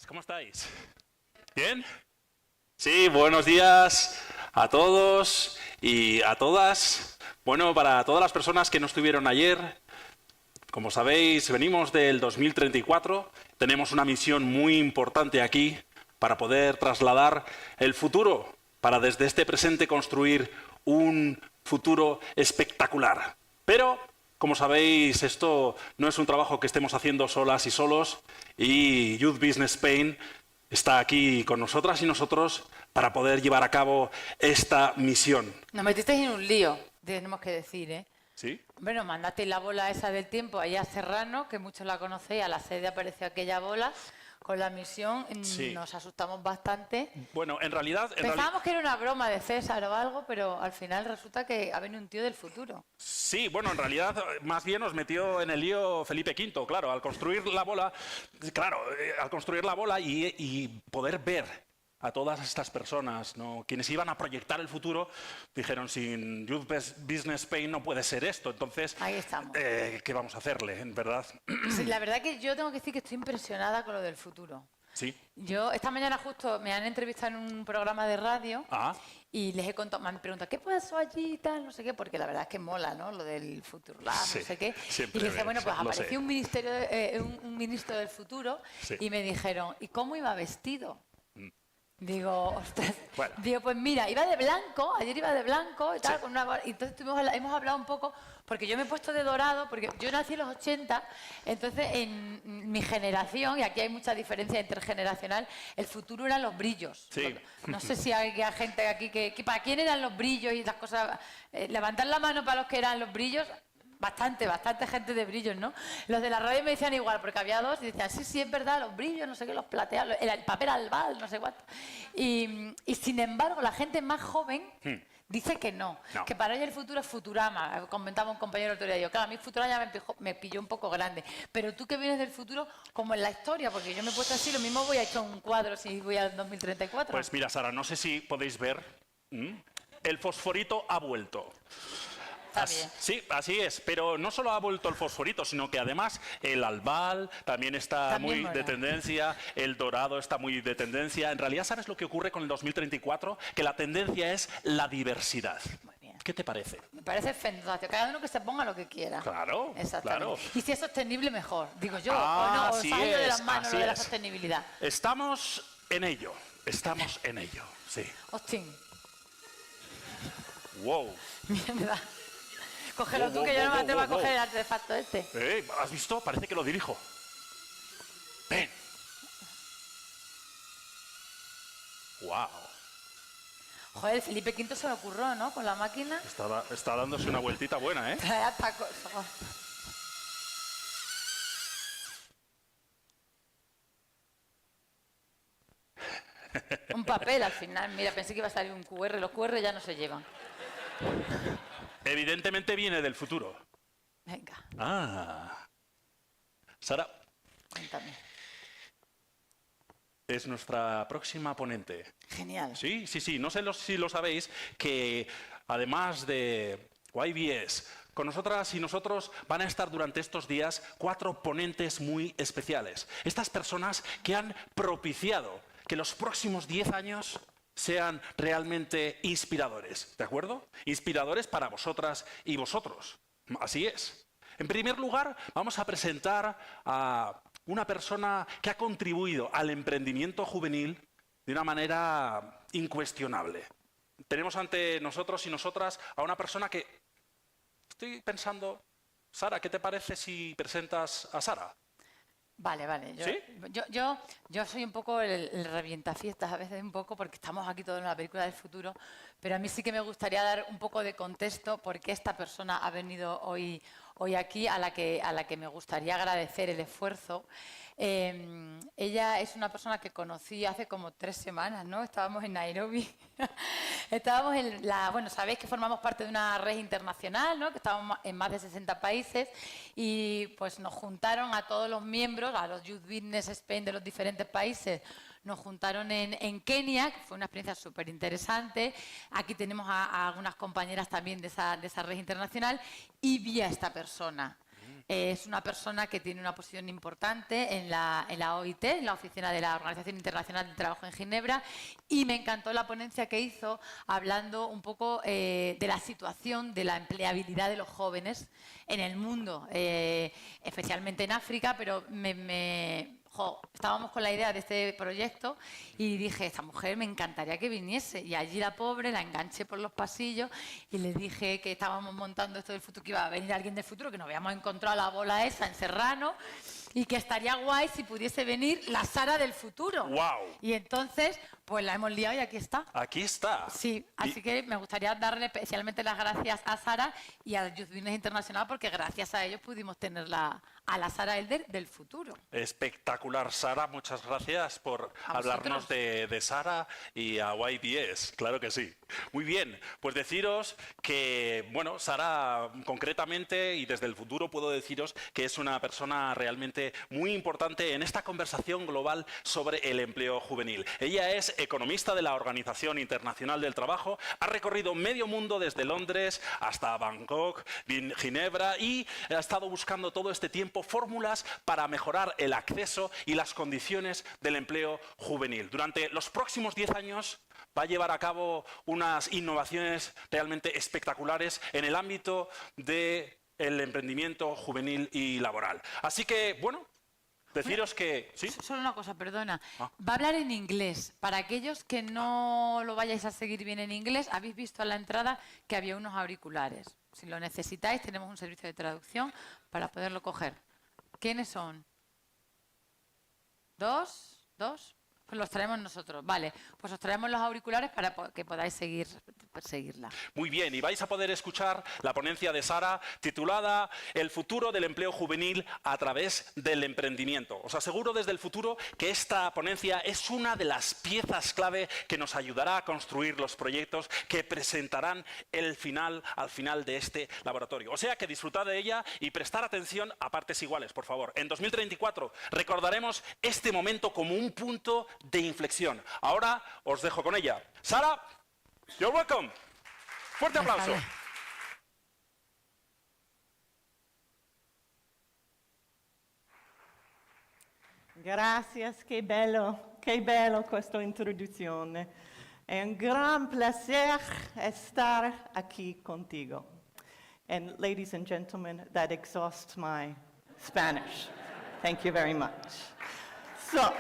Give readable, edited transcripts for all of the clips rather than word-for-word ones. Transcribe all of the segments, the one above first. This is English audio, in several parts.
días, ¿cómo estáis? ¿Bien? Sí, buenos días a todos y a todas. Bueno, para todas las personas que no estuvieron ayer, como sabéis, venimos del 2034, tenemos una misión muy importante aquí para poder trasladar el futuro, para desde este presente construir un futuro espectacular. Pero, como sabéis, esto no es un trabajo que estemos haciendo solas y solos, y Youth Business Spain está aquí con nosotras y nosotros para poder llevar a cabo esta misión. Nos metisteis en un lío, tenemos que decir, ¿eh? ¿Sí? Bueno, mandasteis la bola esa del tiempo ahí a Serrano, que muchos la conocéis, a la sede apareció aquella bola con la misión, Sí. Nos asustamos bastante. Bueno, en realidad... Pensábamos que era una broma de César o algo, pero al final resulta que ha venido un tío del futuro. Sí, bueno, en realidad más bien nos metió en el lío Felipe V, claro, al construir la bola, y poder ver a todas estas personas, ¿no? Quienes iban a proyectar el futuro, dijeron, sin Youth Business Spain no puede ser esto, entonces, Ahí estamos. ¿qué vamos a hacerle, en verdad? Sí, la verdad que yo tengo que decir que estoy impresionada con lo del futuro. Sí. Yo esta mañana justo me han entrevistado en un programa de radio y les he contado, me han preguntado, ¿qué pasó allí y tal? No sé qué, porque la verdad es que mola, ¿no? Lo del Futur Lab, Sí, no sé qué. Y les dije, bueno, pues apareció un ministro del futuro y me dijeron, ¿y cómo iba vestido? Digo, ostras, bueno. Digo, pues mira, iba de blanco, ayer iba de blanco y tal, y entonces hemos hablado un poco, porque yo me he puesto de dorado, porque yo nací en los 80, entonces en mi generación, y aquí hay mucha diferencia intergeneracional, el futuro eran los brillos. Sí. No sé si hay gente aquí que ¿para quién eran los brillos y las cosas? Levantar la mano para los que eran los brillos. Bastante gente de brillos, ¿no? Los de la radio me decían igual, porque había dos y decían, sí, es verdad, los brillos, no sé qué, los plateados, el papel albal, no sé cuánto. Y sin embargo, la gente más joven dice que no, que para ella el futuro es Futurama. Comentaba un compañero el otro día, yo, claro, a mí Futurama ya me pilló un poco grande, pero tú que vienes del futuro, como en la historia, porque yo me he puesto así, lo mismo voy a echar un cuadro si voy al 2034. Pues mira, Sara, no sé si podéis ver, el fosforito ha vuelto. Sí, así es, pero no solo ha vuelto el fosforito, sino que además el albal también está muy de tendencia, el dorado está muy de tendencia. En realidad, ¿sabes lo que ocurre con el 2034? Que la tendencia es la diversidad. Muy bien. ¿Qué te parece? Me parece fantástico. Cada uno que se ponga lo que quiera. Claro, exactamente. Claro. Y si es sostenible, mejor. Digo yo, o no, os ha ido de las manos lo de la sostenibilidad. Estamos en ello, sí. Hostín. Wow. Mierda. Cógelo tú, que yo no me atrevo a coger el artefacto este. ¿Has visto? Parece que lo dirijo. Ven. Wow. Joder, Felipe V se lo ocurrió, ¿no? Con la máquina. Está dándose una vueltita buena, ¿eh? Trae hasta cosas. Un papel al final. Mira, pensé que iba a salir un QR. Los QR ya no se llevan. Evidentemente viene del futuro. Venga. Sara. Cuéntame. Es nuestra próxima ponente. Genial. Sí. No sé si lo sabéis, que además de YBS, con nosotras y nosotros van a estar durante estos días 4 ponentes muy especiales. Estas personas que han propiciado que los próximos 10 años sean realmente inspiradores, ¿de acuerdo? Inspiradores para vosotras y vosotros. Así es. En primer lugar, vamos a presentar a una persona que ha contribuido al emprendimiento juvenil de una manera incuestionable. Tenemos ante nosotros y nosotras a una persona que... Estoy pensando... Sara, ¿qué te parece si presentas a Sara? Vale. ¿Sí? Yo soy un poco el revientafiestas a veces un poco porque estamos aquí todos en la película del futuro, pero a mí sí que me gustaría dar un poco de contexto porque esta persona ha venido hoy aquí a la que me gustaría agradecer el esfuerzo. Ella es una persona que conocí hace como 3 semanas, ¿no? Estábamos en Nairobi. Estábamos en bueno, sabéis que formamos parte de una red internacional, ¿no? Que estábamos en más de 60 países y pues nos juntaron a todos los miembros, a los Youth Business Spain de los diferentes países, nos juntaron en Kenia, que fue una experiencia súper interesante. Aquí tenemos a algunas compañeras también de esa red internacional y vi a esta persona. Es una persona que tiene una posición importante en la OIT, en la oficina de la Organización Internacional del Trabajo en Ginebra, y me encantó la ponencia que hizo hablando un poco de la situación de la empleabilidad de los jóvenes en el mundo, especialmente en África, pero estábamos con la idea de este proyecto y dije, esta mujer me encantaría que viniese. Y allí la pobre la enganché por los pasillos y le dije que estábamos montando esto del futuro, que iba a venir alguien del futuro, que nos habíamos encontrado la bola esa en Serrano y que estaría guay si pudiese venir la Sara del futuro. ¡Wow! Y entonces, pues la hemos liado y aquí está. Aquí está. Sí, así que me gustaría darle especialmente las gracias a Sara y al Youth Business Internacional porque gracias a ellos pudimos tener a la Sara Elder del futuro. Espectacular, Sara. Muchas gracias por hablarnos de Sara y a YBS. Claro que sí. Muy bien. Pues deciros que, bueno, Sara concretamente y desde el futuro puedo deciros que es una persona realmente muy importante en esta conversación global sobre el empleo juvenil. Ella es economista de la Organización Internacional del Trabajo, ha recorrido medio mundo desde Londres hasta Bangkok, Ginebra y ha estado buscando todo este tiempo fórmulas para mejorar el acceso y las condiciones del empleo juvenil. Durante los próximos 10 años va a llevar a cabo unas innovaciones realmente espectaculares en el ámbito del emprendimiento juvenil y laboral. Así que, bueno, deciros que... ¿sí? Solo una cosa, perdona. Va a hablar en inglés. Para aquellos que no lo vayáis a seguir bien en inglés, habéis visto a la entrada que había unos auriculares. Si lo necesitáis, tenemos un servicio de traducción para poderlo coger. ¿Quiénes son? ¿Dos? ¿Dos? Pues los traemos nosotros. Vale, pues os traemos los auriculares para que podáis seguirla. Muy bien, y vais a poder escuchar la ponencia de Sara titulada El futuro del empleo juvenil a través del emprendimiento. Os aseguro desde el futuro que esta ponencia es una de las piezas clave que nos ayudará a construir los proyectos que presentarán al final de este laboratorio. O sea que disfrutad de ella y prestar atención a partes iguales, por favor. En 2034 recordaremos este momento como un punto de inflexión. Ahora os dejo con ella. Sara, you're welcome. Fuerte aplauso. Gracias, che bello questa introduzione. È un gran placer estar aquí contigo. And ladies and gentlemen, that exhausts my Spanish. Thank you very much. So,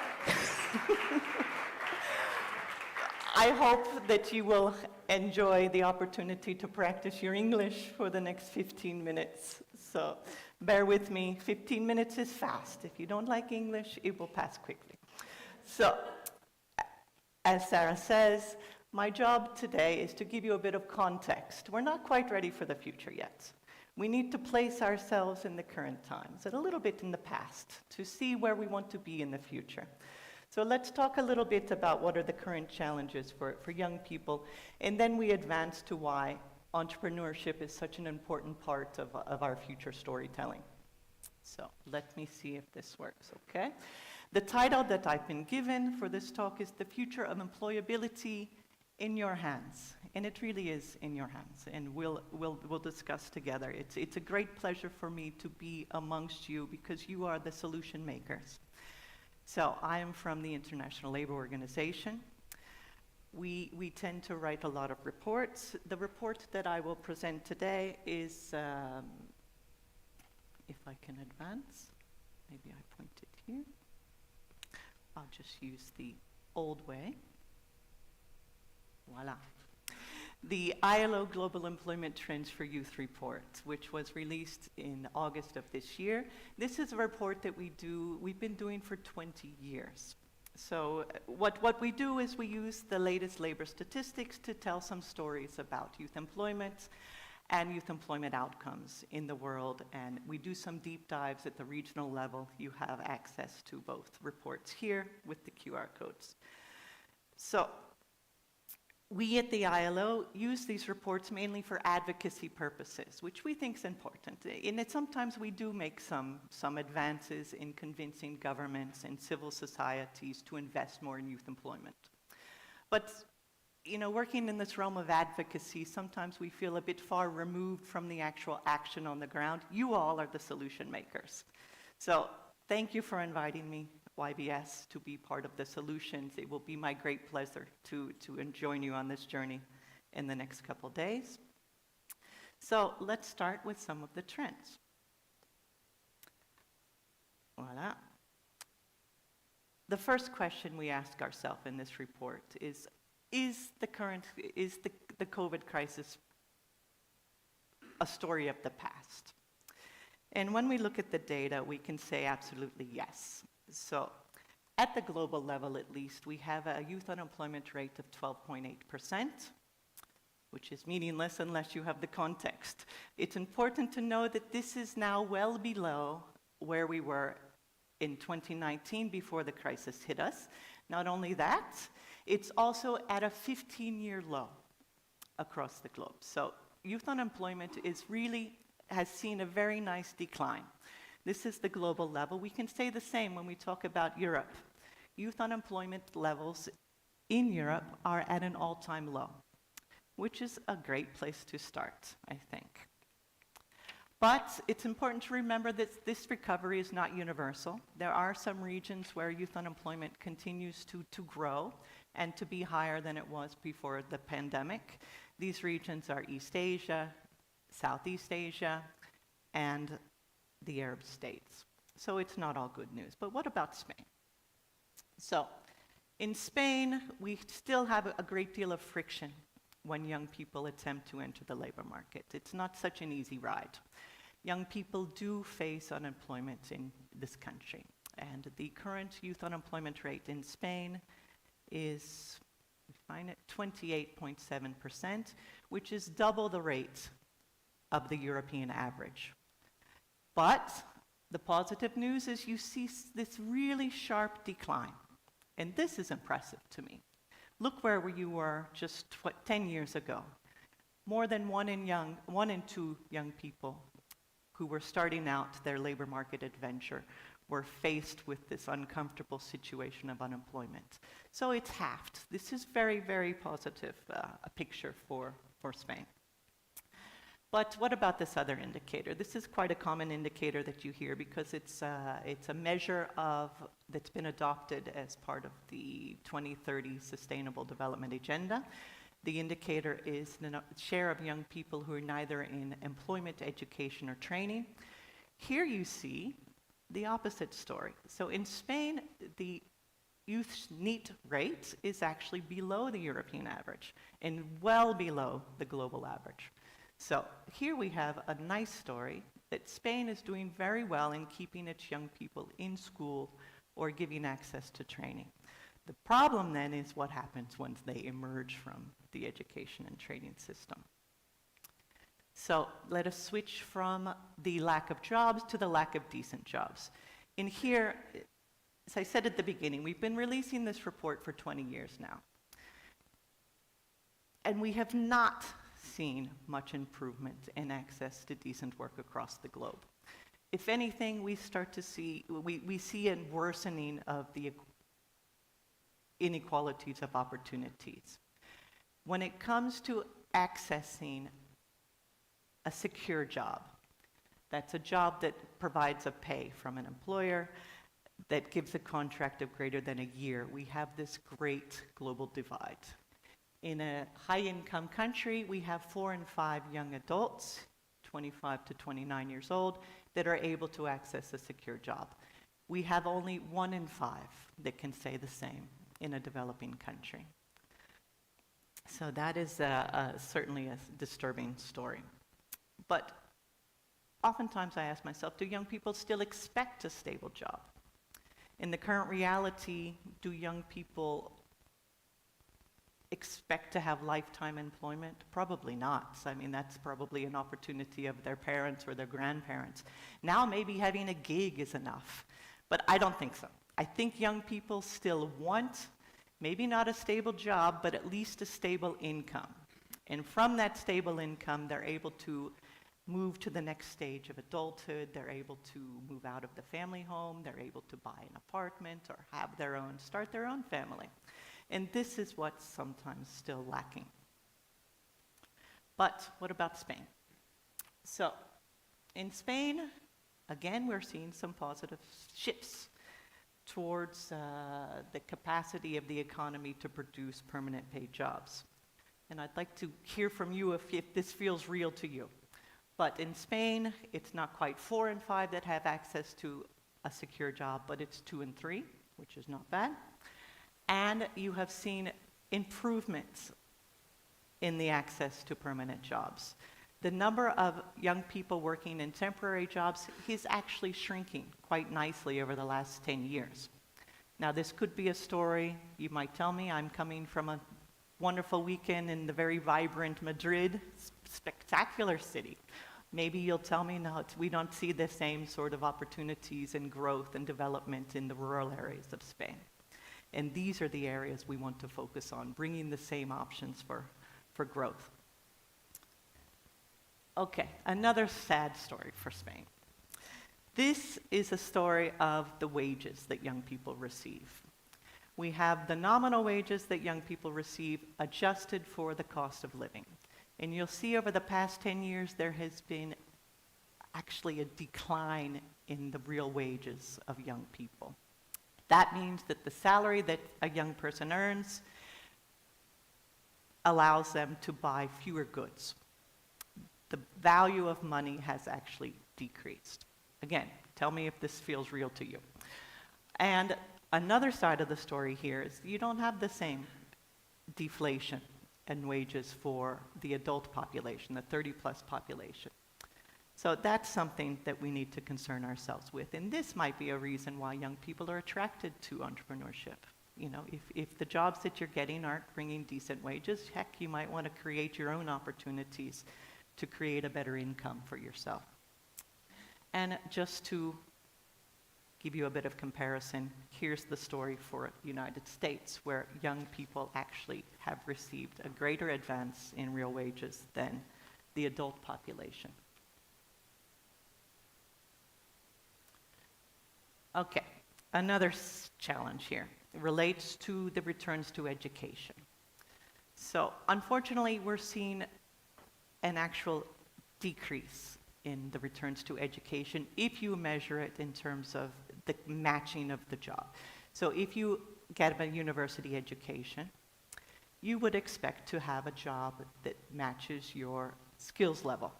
I hope that you will enjoy the opportunity to practice your English for the next 15 minutes. So bear with me, 15 minutes is fast. If you don't like English, it will pass quickly. So, as Sara says, my job today is to give you a bit of context. We're not quite ready for the future yet. We need to place ourselves in the current times and a little bit in the past to see where we want to be in the future. So let's talk a little bit about what are the current challenges for young people, and then we advance to why entrepreneurship is such an important part of our future storytelling. So let me see if this works, okay? The title that I've been given for this talk is The Future of Employability in Your Hands. And it really is in your hands, and we'll discuss together. It's a great pleasure for me to be amongst you because you are the solution makers. So I am from the International Labour Organization. We tend to write a lot of reports. The report that I will present today is, if I can advance, maybe I point it here. I'll just use the old way. Voila. The ILO Global Employment Trends for Youth report, which was released in August of this year. This is a report that we've been doing for 20 years. So what we do is we use the latest labor statistics to tell some stories about youth employment and youth employment outcomes in the world, and we do some deep dives at the regional level. You have access to both reports here with the QR codes. So, we at the ILO use these reports mainly for advocacy purposes, which we think is important. And sometimes we do make some advances in convincing governments and civil societies to invest more in youth employment. But you know, working in this realm of advocacy, sometimes we feel a bit far removed from the actual action on the ground. You all are the solution makers. So thank you for inviting me, YBS, to be part of the solutions. It will be my great pleasure to join you on this journey in the next couple days. So let's start with some of the trends. Voila. The first question we ask ourselves in this report is the COVID crisis a story of the past? And when we look at the data, we can say absolutely yes. So at the global level, at least, we have a youth unemployment rate of 12.8%, which is meaningless unless you have the context. It's important to know that this is now well below where we were in 2019 before the crisis hit us. Not only that, it's also at a 15-year low across the globe. So youth unemployment has seen a very nice decline. This is the global level. We can say the same when we talk about Europe. Youth unemployment levels in Europe are at an all-time low, which is a great place to start, I think. But it's important to remember that this recovery is not universal. There are some regions where youth unemployment continues to grow and to be higher than it was before the pandemic. These regions are East Asia, Southeast Asia, and the Arab states. So it's not all good news. But what about Spain? So in Spain, we still have a great deal of friction when young people attempt to enter the labor market. It's not such an easy ride. Young people do face unemployment in this country. And the current youth unemployment rate in Spain is, we find it, 28.7%, which is double the rate of the European average. But the positive news is you see this really sharp decline. And this is impressive to me. Look where you were just 10 years ago. More than one in two young people who were starting out their labor market adventure were faced with this uncomfortable situation of unemployment. So it's halved. This is very, very positive, a picture for Spain. But what about this other indicator? This is quite a common indicator that you hear because it's a measure that's been adopted as part of the 2030 Sustainable Development Agenda. The indicator is the share of young people who are neither in employment, education, or training. Here you see the opposite story. So in Spain, the youth NEET rate is actually below the European average and well below the global average. So here we have a nice story that Spain is doing very well in keeping its young people in school or giving access to training. The problem then is what happens once they emerge from the education and training system. So let us switch from the lack of jobs to the lack of decent jobs. In here, as I said at the beginning, we've been releasing this report for 20 years now. And we have not seen much improvement in access to decent work across the globe. If anything, we see a worsening of the inequalities of opportunities. When it comes to accessing a secure job, that's a job that provides a pay from an employer, that gives a contract of greater than a year, we have this great global divide. In a high-income country, we have 4 in 5 young adults, 25 to 29 years old, that are able to access a secure job. We have only 1 in 5 that can say the same in a developing country. So that is certainly a disturbing story. But oftentimes I ask myself, do young people still expect a stable job? In the current reality, do young people expect to have lifetime employment? Probably not. I mean, that's probably an opportunity of their parents or their grandparents. Now maybe having a gig is enough, but I don't think so. I think young people still want, maybe not a stable job, but at least a stable income. And from that stable income, they're able to move to the next stage of adulthood, they're able to move out of the family home, they're able to buy an apartment or start their own family. And this is what's sometimes still lacking. But what about Spain? So, in Spain, again, we're seeing some positive shifts towards the capacity of the economy to produce permanent paid jobs. And I'd like to hear from you if this feels real to you. But in Spain, it's not quite 4 in 5 that have access to a secure job, but it's 2 in 3, which is not bad. And you have seen improvements in the access to permanent jobs. The number of young people working in temporary jobs is actually shrinking quite nicely over the last 10 years. Now, this could be a story, you might tell me, I'm coming from a wonderful weekend in the very vibrant Madrid, spectacular city. Maybe you'll tell me, no, we don't see the same sort of opportunities and growth and development in the rural areas of Spain. And these are the areas we want to focus on, bringing the same options for growth. Okay, another sad story for Spain. This is a story of the wages that young people receive. We have the nominal wages that young people receive adjusted for the cost of living. And you'll see over the past 10 years, there has been actually a decline in the real wages of young people. That means that the salary that a young person earns allows them to buy fewer goods. The value of money has actually decreased. Again, tell me if this feels real to you. And another side of the story here is you don't have the same deflation in wages for the adult population, the 30-plus population. So that's something that we need to concern ourselves with. And this might be a reason why young people are attracted to entrepreneurship. You know, if the jobs that you're getting aren't bringing decent wages, heck, you might want to create your own opportunities to create a better income for yourself. And just to give you a bit of comparison, here's the story for the United States, where young people actually have received a greater advance in real wages than the adult population. Okay, another challenge here relates to the returns to education. So unfortunately, we're seeing an actual decrease in the returns to education if you measure it in terms of the matching of the job. So if you get a university education, you would expect to have a job that matches your skills level.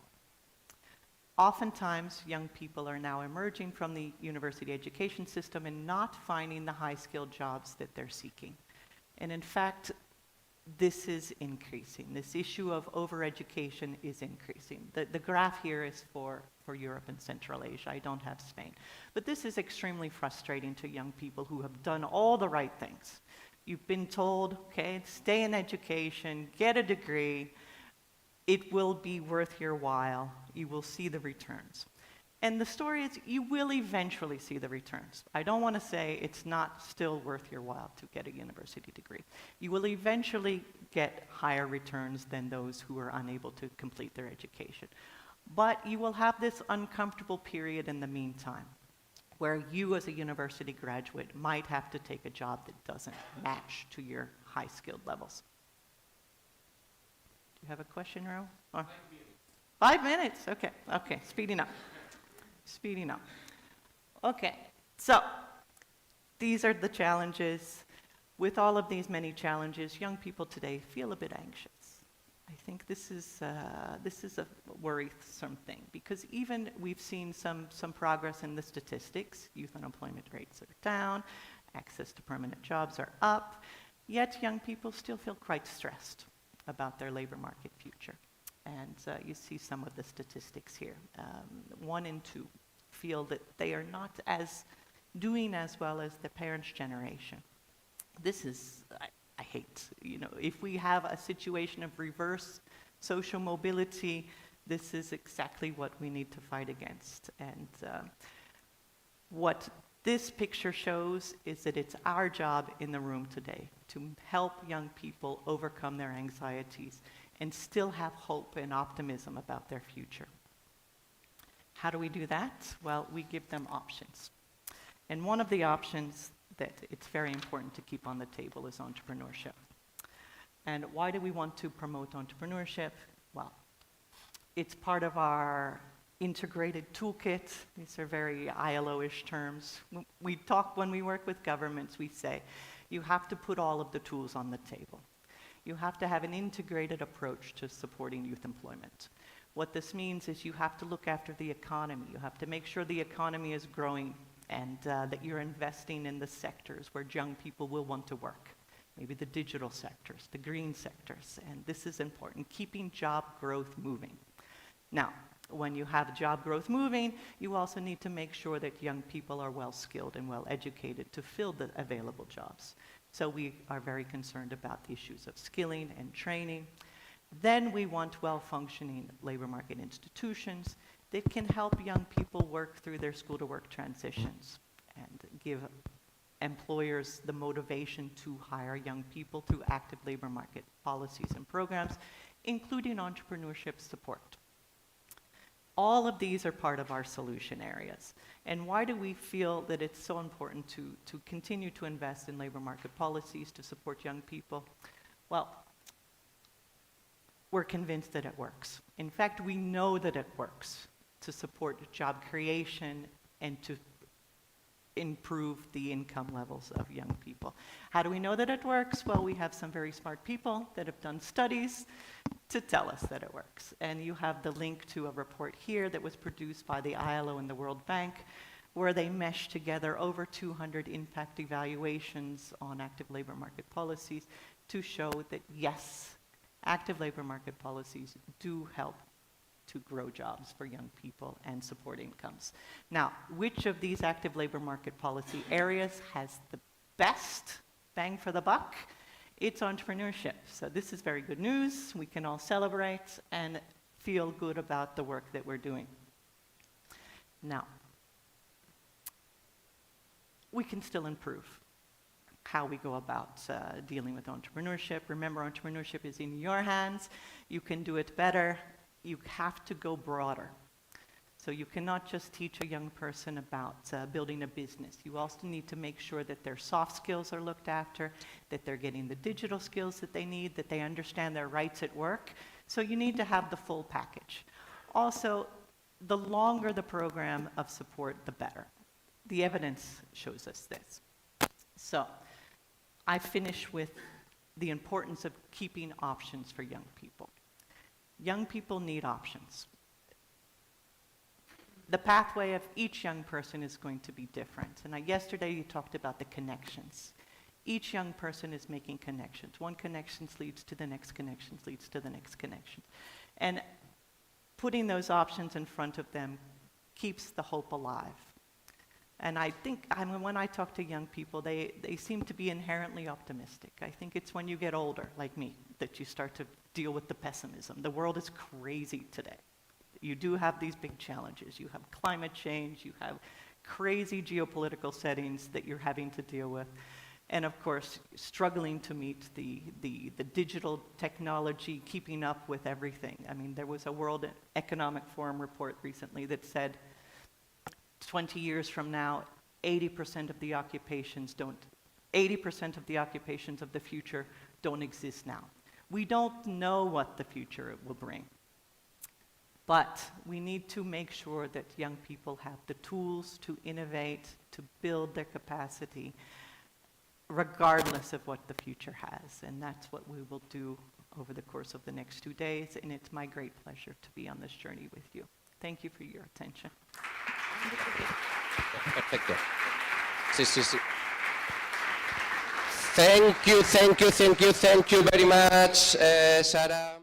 Oftentimes, young people are now emerging from the university education system and not finding the high-skilled jobs that they're seeking. And in fact, this is increasing. This issue of overeducation is increasing. The graph here is for Europe and Central Asia. I don't have Spain. But this is extremely frustrating to young people who have done all the right things. You've been told, okay, stay in education, get a degree, it will be worth your while, you will see the returns. And the story is you will eventually see the returns. I don't want to say it's not still worth your while to get a university degree. You will eventually get higher returns than those who are unable to complete their education. But you will have this uncomfortable period in the meantime, where you as a university graduate might have to take a job that doesn't match to your high-skilled levels. Do you have a question, Ro? 5 minutes, okay, speeding up. Speeding up. Okay, so these are the challenges. With all of these many challenges, young people today feel a bit anxious. I think this is a worrisome thing, because even we've seen some progress in the statistics. Youth unemployment rates are down, access to permanent jobs are up, yet young people still feel quite stressed about their labor market future. And you see some of the statistics here. 1 in 2 feel that they are not doing as well as the parents' generation. This is, I hate, if we have a situation of reverse social mobility, this is exactly what we need to fight against. And what this picture shows is that it's our job in the room today to help young people overcome their anxieties and still have hope and optimism about their future. How do we do that? Well, we give them options. And one of the options that it's very important to keep on the table is entrepreneurship. And why do we want to promote entrepreneurship? Well, it's part of our integrated toolkit. These are very ILO-ish terms. We talk, when we work with governments, we say, you have to put all of the tools on the table. You have to have an integrated approach to supporting youth employment. What this means is you have to look after the economy. You have to make sure the economy is growing and that you're investing in the sectors where young people will want to work. Maybe the digital sectors, the green sectors, and this is important, keeping job growth moving. Now, when you have job growth moving, you also need to make sure that young people are well skilled and well educated to fill the available jobs. So we are very concerned about the issues of skilling and training. Then we want well-functioning labor market institutions that can help young people work through their school-to-work transitions and give employers the motivation to hire young people through active labor market policies and programs, including entrepreneurship support. All of these are part of our solution areas. And why do we feel that it's so important to continue to invest in labor market policies to support young people? Well, we're convinced that it works. In fact, we know that it works to support job creation and to improve the income levels of young people. How do we know that it works? Well, we have some very smart people that have done studies to tell us that it works. And you have the link to a report here that was produced by the ILO and the World Bank, where they meshed together over 200 impact evaluations on active labor market policies to show that, yes, active labor market policies do help to grow jobs for young people and support incomes. Now, which of these active labor market policy areas has the best bang for the buck? It's entrepreneurship. So this is very good news. We can all celebrate and feel good about the work that we're doing. Now, we can still improve how we go about dealing with entrepreneurship. Remember, entrepreneurship is in your hands. You can do it better. You have to go broader. So you cannot just teach a young person about building a business. You also need to make sure that their soft skills are looked after, that they're getting the digital skills that they need, that they understand their rights at work. So you need to have the full package. Also, the longer the program of support, the better. The evidence shows us this. So I finish with the importance of keeping options for young people. Young people need options. The pathway of each young person is going to be different. And yesterday you talked about the connections. Each young person is making connections. One connection leads to the next connection, leads to the next connection. And putting those options in front of them keeps the hope alive. And I think, when I talk to young people, they seem to be inherently optimistic. I think it's when you get older, like me, that you start to deal with the pessimism. The world is crazy today. You do have these big challenges. You have climate change, you have crazy geopolitical settings that you're having to deal with. And of course, struggling to meet the digital technology, keeping up with everything. I mean, there was a World Economic Forum report recently that said 20 years from now, 80% of the occupations of the future don't exist now. We don't know what the future will bring. But we need to make sure that young people have the tools to innovate, to build their capacity, regardless of what the future has. And that's what we will do over the course of the next 2 days. And it's my great pleasure to be on this journey with you. Thank you for your attention. Perfecto. Sí, sí, sí. Thank you very much, Sara.